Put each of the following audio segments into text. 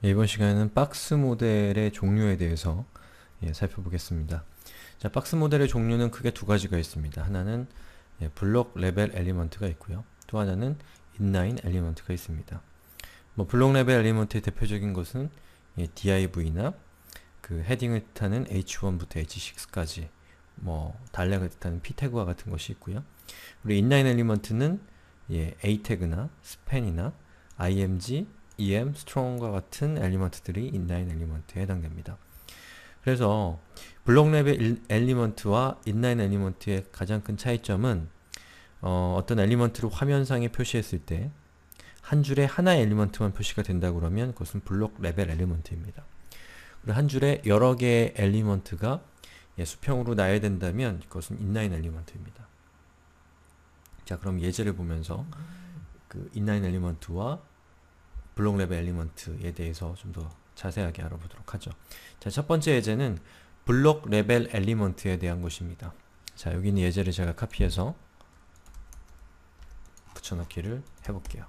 이번 시간에는 박스 모델의 종류에 대해서 살펴보겠습니다. 자, 박스 모델의 종류는 크게 두 가지가 있습니다. 하나는 블록 레벨 엘리먼트가 있고요. 또 하나는 인라인 엘리먼트가 있습니다. 블록 레벨 엘리먼트의 대표적인 것은 div나 그 헤딩을 뜻하는 h1부터 h6까지 단락을 뜻하는 p 태그와 같은 것이 있고요. 그리고 인라인 엘리먼트는 a 태그나 span이나 img, em, strong과 같은 엘리먼트들이 인라인 엘리먼트에 해당됩니다. 그래서 블록 레벨 엘리먼트와 인라인 엘리먼트의 가장 큰 차이점은 어떤 엘리먼트를 화면상에 표시했을 때 한 줄에 하나의 엘리먼트만 표시가 된다고 그러면 그것은 블록 레벨 엘리먼트입니다. 그리고 한 줄에 여러 개의 엘리먼트가 수평으로 나열된다면 그것은 인라인 엘리먼트입니다. 자, 그럼 예제를 보면서 그 인라인 엘리먼트와 블록 레벨 엘리먼트에 대해서 좀 더 자세하게 알아보도록 하죠. 자, 첫 번째 예제는 블록 레벨 엘리먼트에 대한 것입니다. 자, 여기 있는 예제를 제가 카피해서 붙여넣기를 해볼게요.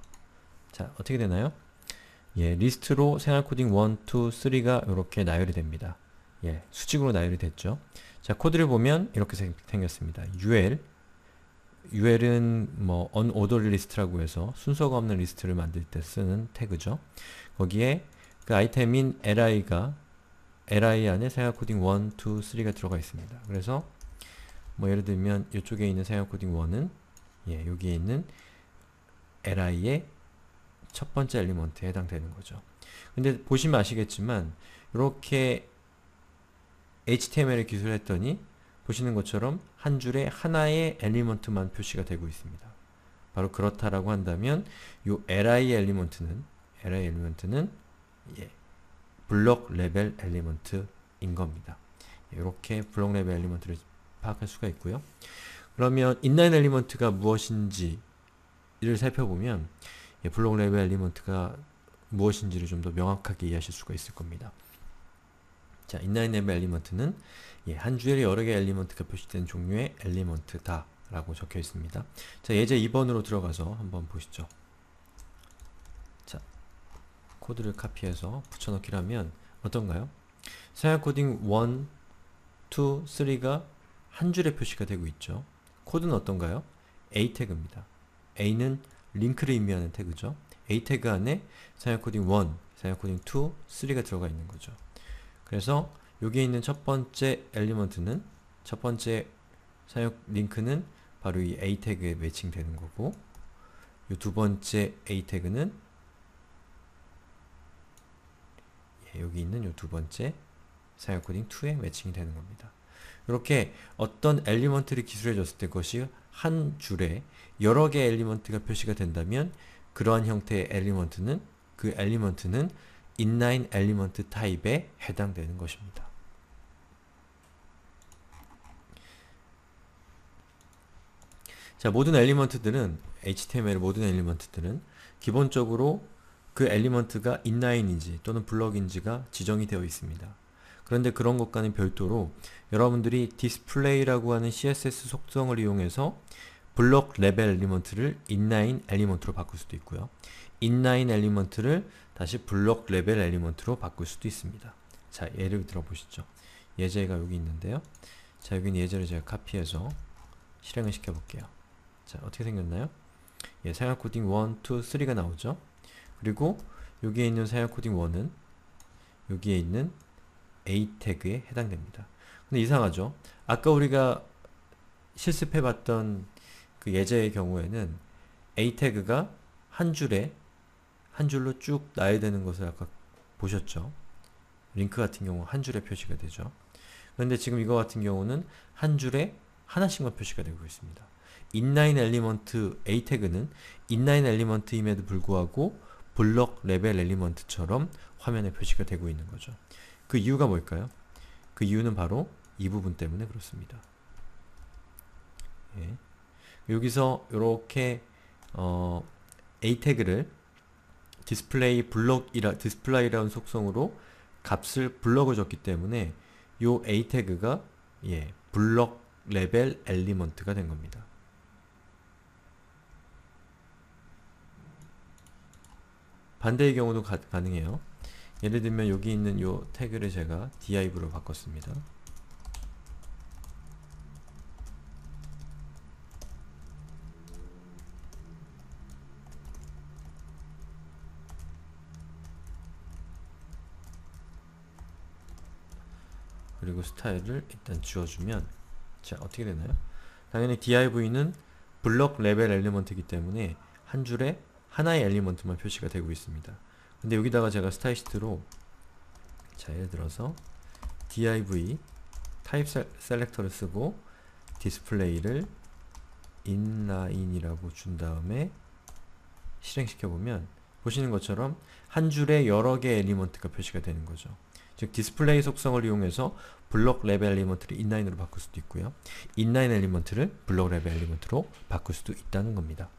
자, 어떻게 되나요? 리스트로 생활 코딩 1, 2, 3가 이렇게 나열이 됩니다. 수직으로 나열이 됐죠. 자, 코드를 보면 이렇게 생겼습니다. UL은 unordered list라고 해서 순서가 없는 리스트를 만들 때 쓰는 태그죠. 거기에 그 아이템인 li 안에 생활 코딩 1, 2, 3가 들어가 있습니다. 그래서 예를 들면 이쪽에 있는 생활 코딩 1은 여기에 있는 li의 첫 번째 엘리먼트에 해당되는 거죠. 근데 보시면 아시겠지만 이렇게 HTML을 기술했더니 보시는 것처럼 한 줄에 하나의 엘리먼트만 표시가 되고 있습니다. 바로 그렇다라고 한다면 이 li 엘리먼트는 블록 레벨 엘리먼트인 겁니다. 이렇게 블록 레벨 엘리먼트를 파악할 수가 있고요. 그러면 인라인 엘리먼트가 무엇인지를 살펴보면 블록 레벨 엘리먼트가 무엇인지를 좀 더 명확하게 이해하실 수가 있을 겁니다. 자, 인라인 레벨 엘리먼트는 한 줄에 여러 개의 엘리먼트가 표시된 종류의 엘리먼트다 라고 적혀 있습니다. 자, 예제 2번으로 들어가서 한번 보시죠. 자, 코드를 카피해서 붙여넣기를 하면 어떤가요? 생활 코딩 1, 2, 3가 한 줄에 표시가 되고 있죠. 코드는 어떤가요? a 태그입니다. a는 링크를 의미하는 태그죠. a 태그 안에 생활 코딩 1, 생활 코딩 2, 3가 들어가 있는 거죠. 그래서 여기에 있는 첫 번째 엘리먼트는 첫 번째 사용 링크는 바로 이 a 태그에 매칭되는 거고 이 두 번째 a 태그는 여기 있는 이 두 번째 사용 코딩 2에 매칭이 되는 겁니다. 이렇게 어떤 엘리먼트를 기술해 줬을 때 그것이 한 줄에 여러 개의 엘리먼트가 표시가 된다면 그러한 형태의 엘리먼트는 그 엘리먼트는 인라인 엘리먼트 타입에 해당되는 것입니다. 자, 모든 엘리먼트들은 HTML 모든 엘리먼트들은 기본적으로 그 엘리먼트가 인라인인지 또는 블럭인지가 지정이 되어 있습니다. 그런데 그런 것과는 별도로 여러분들이 디스플레이라고 하는 CSS 속성을 이용해서 블록 레벨 엘리먼트를 인라인 엘리먼트로 바꿀 수도 있고요. 인라인 엘리먼트를 다시 블록 레벨 엘리먼트로 바꿀 수도 있습니다. 자, 예를 들어 보시죠. 예제가 여기 있는데요. 자, 여기 있는 예제를 제가 카피해서 실행을 시켜 볼게요. 자, 어떻게 생겼나요? 생활 코딩 1, 2, 3가 나오죠. 그리고 여기에 있는 생활 코딩 1은 여기에 있는 a 태그에 해당됩니다. 근데 이상하죠? 아까 우리가 실습해 봤던 그 예제의 경우에는 a 태그가 한 줄로 쭉 나열되는 것을 아까 보셨죠? 링크 같은 경우 한 줄에 표시가 되죠. 그런데 지금 이거 같은 경우는 한 줄에 하나씩만 표시가 되고 있습니다. 인라인 엘리먼트 a 태그는 인라인 엘리먼트임에도 불구하고 블록 레벨 엘리먼트처럼 화면에 표시가 되고 있는 거죠. 그 이유가 뭘까요? 그 이유는 바로 이 부분 때문에 그렇습니다. 여기서 이렇게 a 태그를 디스플레이라는 속성으로 값을 블럭을 줬기 때문에 요 a 태그가 블럭 레벨 엘리먼트가 된 겁니다. 반대의 경우도 가능해요. 예를 들면 여기 있는 요 태그를 제가 div로 바꿨습니다. 그리고 스타일을 일단 지워주면, 자 어떻게 되나요? 당연히 div는 블럭 레벨 엘리먼트이기 때문에 한 줄에 하나의 엘리먼트만 표시가 되고 있습니다. 근데 여기다가 제가 스타일시트로, 자 예를 들어서 div 타입 셀렉터를 쓰고 디스플레이를 inline이라고 준 다음에 실행시켜 보면 보시는 것처럼 한 줄에 여러 개의 엘리먼트가 표시가 되는 거죠. 즉 디스플레이 속성을 이용해서 블록 레벨 엘리먼트를 inline으로 바꿀 수도 있고요, inline 엘리먼트를 블록 레벨 엘리먼트로 바꿀 수도 있다는 겁니다.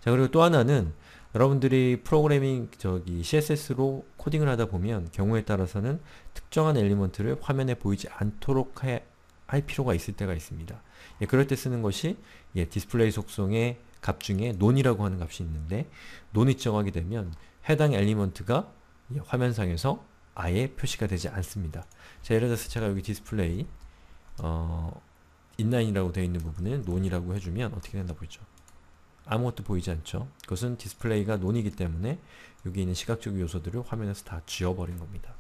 자 그리고 또 하나는, 여러분들이 프로그래밍 CSS로 코딩을 하다 보면 경우에 따라서는 특정한 엘리먼트를 화면에 보이지 않도록 할 필요가 있을 때가 있습니다. 예, 그럴 때 쓰는 것이 디스플레이 속성의 값 중에 논이라고 하는 값이 있는데, 논이 정하게 되면 해당 엘리먼트가 화면상에서 아예 표시가 되지 않습니다. 자 예를 들어서 제가 여기 디스플레이 inline이라고 되어 있는 부분을 논이라고 해주면 어떻게 된다 보이죠? 아무것도 보이지 않죠? 그것은 디스플레이가 논이기 때문에 여기 있는 시각적 요소들을 화면에서 다 지워버린 겁니다.